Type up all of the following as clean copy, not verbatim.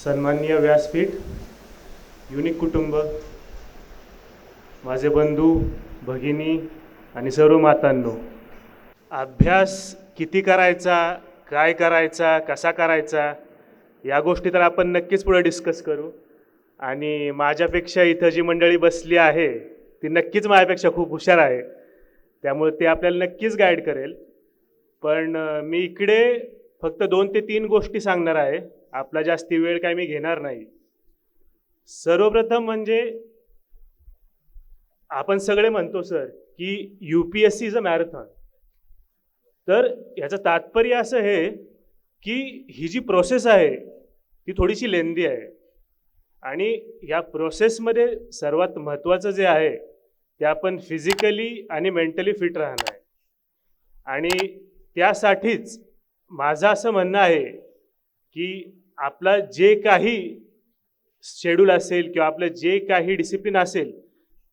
सन्माननीय व्यासपीठ, युनिक कुटुंब, माझे बंधू भगिनी आणि सर्व मातांनो, अभ्यास किती करायचा, काय करायचा, कसा करायचा या गोष्टी तर आपण नक्कीच पुढे डिस्कस करू. आणि माझ्यापेक्षा इथं जी मंडळी बसली आहे ती नक्कीच माझ्यापेक्षा खूप हुशार आहे, त्यामुळे ते आपल्याला नक्कीच गाईड करेल. पण मी इकडे फक्त 2 ते 3 गोष्टी सांगणार आहे. आपला जास्ती वेळ काय मी घेणार नाही. सर्वप्रथम म्हणजे आपण सगळे म्हणतो सर की UPSC इज अ मॅरेथॉन. तर याचं तात्पर्य असं आहे की ही जी प्रोसेस आहे ती थोडीशी लेंदी आहे आणि या प्रोसेसमध्ये सर्वात महत्त्वाचं जे आहे ते आपण फिजिकली आणि मेंटली फिट राहणं आहे. आणि त्यासाठीच माझं असं म्हणणं आहे की आपला जे काही शेड्यूल असेल किंवा आपलं जे काही डिसिप्लिन असेल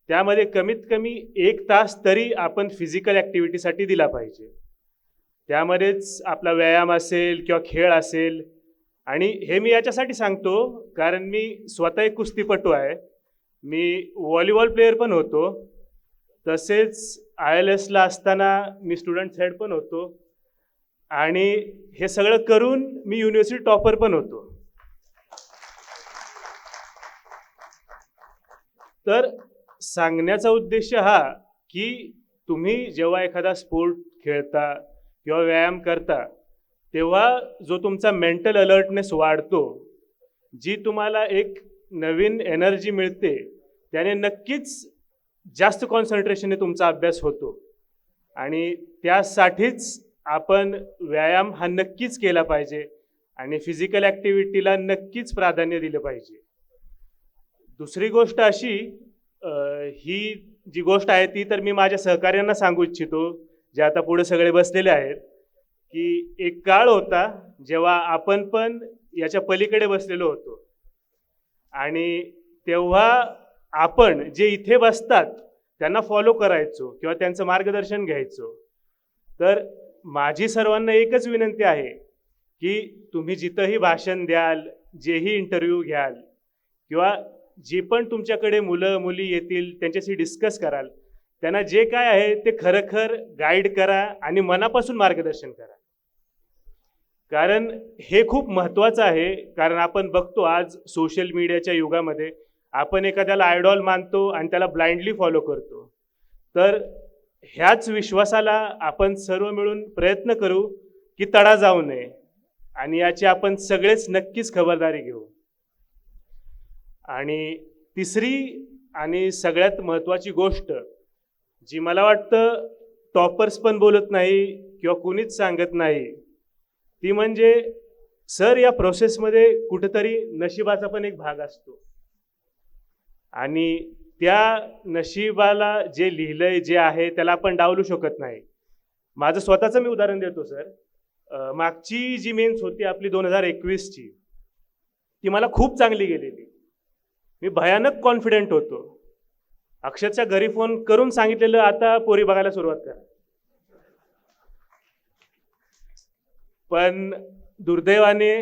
त्यामध्ये कमीत कमी 1 तास तरी आपण फिजिकल ॲक्टिव्हिटीसाठी दिला पाहिजे. त्यामध्येच आपला व्यायाम असेल किंवा खेळ असेल. आणि हे मी याच्यासाठी सांगतो कारण मी स्वतः एक कुस्तीपटू आहे. मी व्हॉलीबॉल प्लेयर पण होतो, तसेच ILSला असताना मी स्टुडंट हेड पण होतो आणि हे सगळं करून मी युनिव्हर्सिटी टॉपर पण होतो. तर सांगण्याचा उद्देश हा की तुम्ही जेव्हा एखादा स्पोर्ट खेळता किंवा व्यायाम करता तेव्हा जो तुमचा मेंटल अलर्टनेस वाढतो, जी तुम्हाला एक नवीन एनर्जी मिळते, त्याने नक्कीच जास्त कॉन्सन्ट्रेशनने तुमचा अभ्यास होतो. आणि त्यासाठीच आपण व्यायाम हा नक्कीच केला पाहिजे आणि फिजिकल ॲक्टिव्हिटीला नक्कीच प्राधान्य दिलं पाहिजे. दुसरी गोष्ट अशी, ही जी गोष्ट आहे ती तर मी माझ्या सहकार्यांना सांगू इच्छितो जे आता पुढे सगळे बसलेले आहेत, की एक काळ होता जेव्हा आपण पण याच्या पलीकडे बसलेलो होतो आणि तेव्हा आपण जे इथे बसतात त्यांना फॉलो करायचो किंवा त्यांचं मार्गदर्शन घ्यायचो. तर माझी सर्वांना एकच विनंती आहे की तुम्ही जिथंही भाषण द्याल, जेही इंटरव्ह्यू घ्याल किंवा जी पण तुमच्याकडे मुलं मुली येतील त्यांच्याशी डिस्कस कराल, त्यांना जे काय आहे ते खरखर गाईड करा आणि मनापासून मार्गदर्शन करा. कारण हे खूप महत्त्वाचं आहे. कारण आपण बघतो आज सोशल मीडियाच्या युगामध्ये आपण एखाद्याला आयडॉल मानतो आणि त्याला ब्लाइंडली फॉलो करतो. तर ह्याच विश्वासाला आपण सर्व मिळून प्रयत्न करू की तडा जाऊ नये आणि याची आपण सगळेच नक्कीच खबरदारी घेऊ. आणि तिसरी आणि सगळ्यात महत्त्वाची गोष्ट जी मला वाटतं टॉपर्स पण बोलत नाही किंवा कुणीच सांगत नाही, ती म्हणजे सर या प्रोसेसमध्ये कुठेतरी नशिबाचा पण एक भाग असतो आणि त्या नशिबाला जे लिहिलंय जे आहे त्याला आपण डावलू शकत नाही. माझं स्वतःचं मी उदाहरण देतो सर. मागची जी मेन्स होती आपली 2021ची, ती मला खूप चांगली गेलेली. मी भयानक कॉन्फिडेंट होतो. अक्षरशः घरी फोन करून सांगितलेलं आता पोरी बघायला सुरुवात करा. पण दुर्दैवाने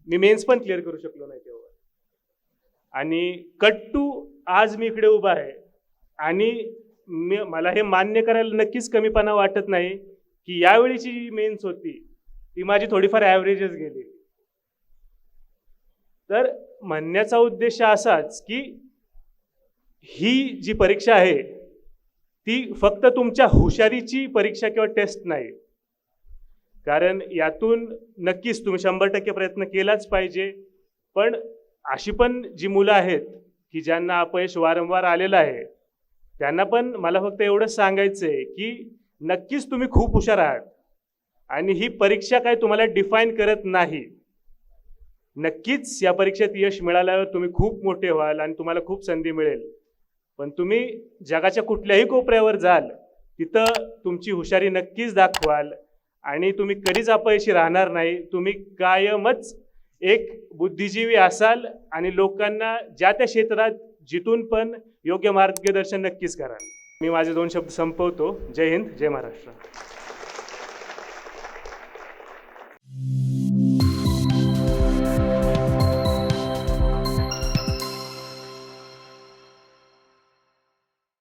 मी मेन्स पण क्लिअर करू शकलो नाही तेव्हा. आणि कट टू आज मी इकडे उभा आहे आणि मला हे मान्य करायला नक्कीच कमीपणा वाटत नाही की यावेळीची जी मेन्स होती ती माझी थोडीफार ॲव्हरेजच गेली. तर म्हणण्याचा उद्देश असाच की ही जी परीक्षा आहे ती फक्त तुमच्या हुशारीची परीक्षा किंवा टेस्ट नाही. कारण यातून नक्कीच तुम्ही 100% प्रयत्न केलाच पाहिजे. पण अशी पण जी मुलं आहेत की ज्यांना अपयश वारंवार आलेलं आहे, त्यांना पण मला फक्त एवढंच सांगायचं आहे की नक्कीच तुम्ही खूप हुशार आहात आणि ही परीक्षा काय तुम्हाला डिफाईन करत नाही. नक्कीच या परीक्षेत यश मिळाल्यावर तुम्ही खूप मोठे व्हाल आणि तुम्हाला खूप संधी मिळेल. पण तुम्ही जगाच्या कुठल्याही कोपऱ्यावर जाल तिथं तुमची हुशारी नक्कीच दाखवाल आणि तुम्ही कधीच अपयशी राहणार नाही. तुम्ही कायमच एक बुद्धिजीवी असाल आणि लोकांना ज्या त्या क्षेत्रात जिथून पण योग्य मार्गदर्शन नक्कीच कराल. मी माझे 2 शब्द संपवतो. जय हिंद, जय महाराष्ट्र.